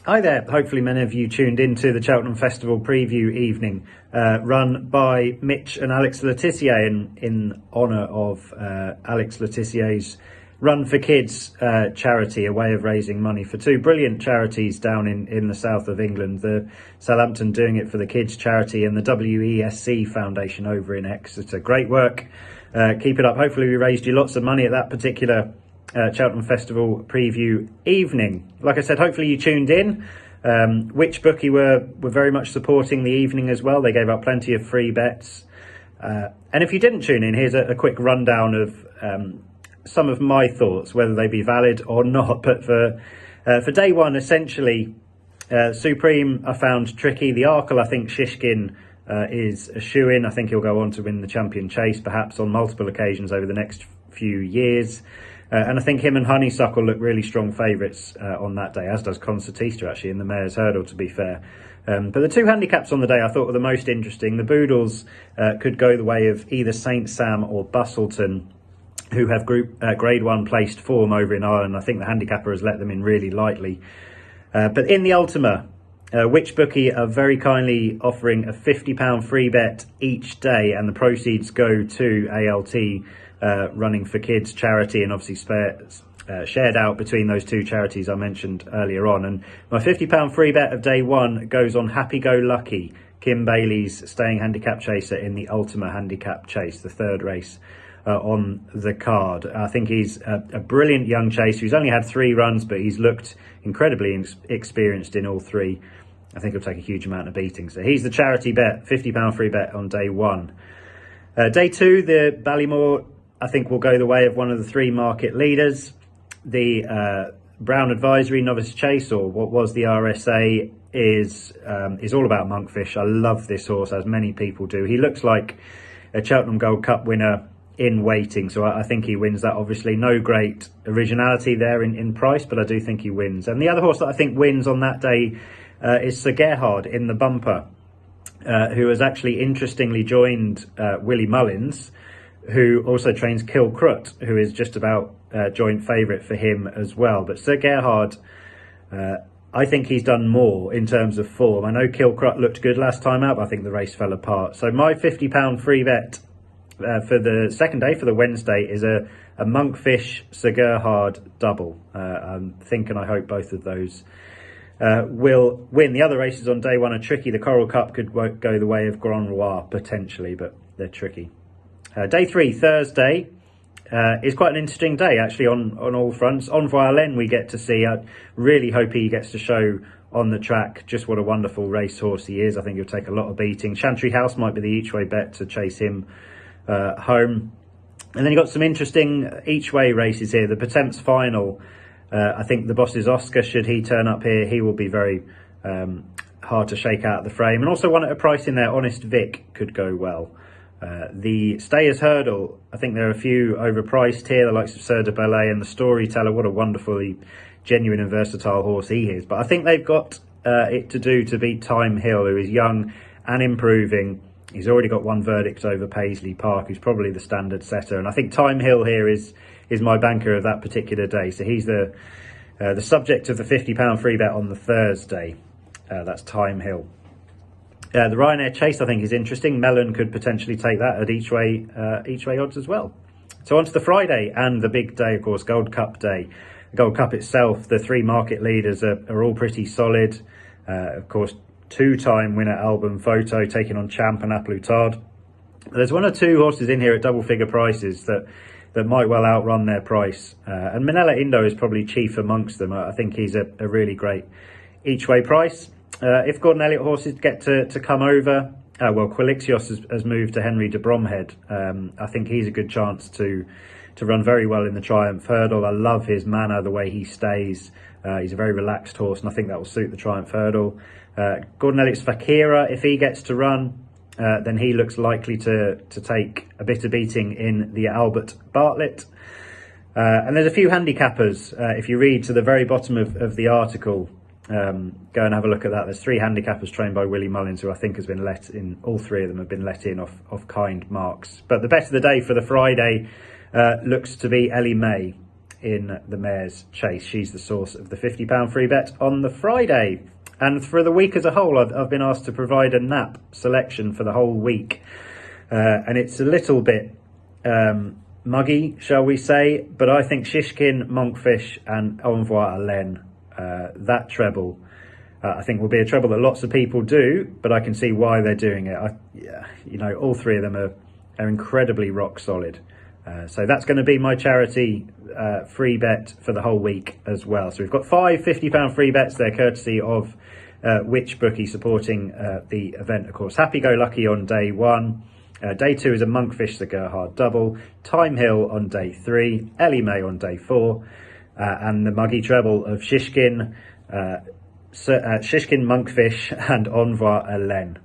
Hi there, hopefully many of you tuned into the Cheltenham Festival preview evening run by Mitch and Alex Letitia in honour of Alex Letitia's Run for Kids charity, a way of raising money for two brilliant charities down in the south of England, the Southampton Doing It for the Kids charity and the WESC Foundation over in Exeter. Great work, keep it up. Hopefully we raised you lots of money at that particular Cheltenham Festival preview evening. Like I said, hopefully you tuned in. Which Bookie were very much supporting the evening as well. They gave out plenty of free bets. And if you didn't tune in, here's a quick rundown of some of my thoughts, whether they be valid or not. But for day one, essentially, Supreme I found tricky. The Arkle, I think Shishkin is a shoe-in. I think he'll go on to win the champion chase, perhaps on multiple occasions over the next few years. And I think him and Honeysuckle look really strong favourites on that day, as does Concertista actually in the Mayor's Hurdle, to be fair. But the two handicaps on the day I thought were the most interesting. The Boodles could go the way of either St Sam or Bustleton, who have Grade 1 placed form over in Ireland. I think the handicapper has let them in really lightly. But in the Ultima, Which Bookie are very kindly offering a £50 free bet each day, and the proceeds go to ALT Running for Kids charity, and obviously shared out between those two charities I mentioned earlier on. And my £50 free bet of day one goes on Happygolucky, Kim Bailey's staying handicap chaser in the Ultima handicap chase, the third race on the card. I think he's a brilliant young chaser. He's only had 3 runs, but he's looked incredibly experienced in all 3. I think he'll take a huge amount of beating. So he's the charity bet, £50 free bet on day one. Day two, the Ballymore, I think, will go the way of one of the 3 market leaders. The Brown Advisory Novice Chase, or what was the RSA, is all about Monkfish. I love this horse, as many people do. He looks like a Cheltenham Gold Cup winner in waiting, so I think he wins that. Obviously no great originality there in price, but I do think he wins. And the other horse that I think wins on that day is Sir Gerhard in the bumper, who has actually interestingly joined Willie Mullins, who also trains Kilcrut, who is just about joint favourite for him as well. But Sir Gerhard, I think he's done more in terms of form. I know Kilcrut looked good last time out, but I think the race fell apart. So my £50 free bet for the second day, for the Wednesday, is a Monkfish Sir Gerhard double. I'm thinking, I hope both of those will win. The other races on day one are tricky. The Coral Cup could go the way of Grand Roi potentially, but they're tricky. Day 3, Thursday, is quite an interesting day actually on all fronts. Envoi we get to see. I really hope he gets to show on the track just what a wonderful racehorse he is. I think he'll take a lot of beating. Chantry House might be the each way bet to chase him home. And then you've got some interesting each way races here. The Potemps final, I think the Boss's Oscar, should he turn up here, he will be very hard to shake out of the frame. And also one at a price in there, Honest Vic, could go well. The Stayers Hurdle, I think there are a few overpriced here, the likes of Sir de Ballet and the Storyteller. What a wonderfully genuine and versatile horse he is. But I think they've got it to do to beat Thyme Hill, who is young and improving. He's already got 1 verdict over Paisley Park, who's probably the standard setter. And I think Thyme Hill here is my banker of that particular day. So he's the subject of the £50 free bet on the Thursday. That's Thyme Hill. The Ryanair Chase, I think, is interesting. Mellon could potentially take that at each way odds as well. So on to the Friday and the big day, of course, Gold Cup day. The Gold Cup itself, the 3 market leaders are all pretty solid. Of course, 2-time winner Album Photo taking on Champ and Aplutard. There's 1 or 2 horses in here at double figure prices that might well outrun their price. And Manila Indo is probably chief amongst them. I think he's a really great each way price. If Gordon Elliott horses get to come over, well, Quilixios has moved to Henry de Bromhead. I think he's a good chance to run very well in the Triumph Hurdle. I love his manner, the way he stays. He's a very relaxed horse, and I think that will suit the Triumph Hurdle. Gordon Elliott's Fakira, if he gets to run, then he looks likely to take a bit of beating in the Albert Bartlett. And there's a few handicappers. If you read to the very bottom of the article, go and have a look at that. There's 3 handicappers trained by Willie Mullins, who I think has been let in. All 3 of them have been let in off kind marks. But the bet of the day for the Friday looks to be Elimay. in the mare's chase. She's the source of the £50 free bet on the Friday. And for the week as a whole, I've been asked to provide a nap selection for the whole week. And it's a little bit muggy, shall we say, but I think Shishkin, Monkfish and Envoi that treble, I think will be a treble that lots of people do, but I can see why they're doing it. All three of them are incredibly rock solid. So that's going to be my charity free bet for the whole week as well. So we've got 5 £50 free bets there, courtesy of Which Bookie, supporting the event, of course. Happygolucky on day 1. Day 2 is a Monkfish, the Gerhard double. Thyme Hill on day 3. Elimay on day 4. And the muggy treble of Shishkin, Monkfish and Envoi.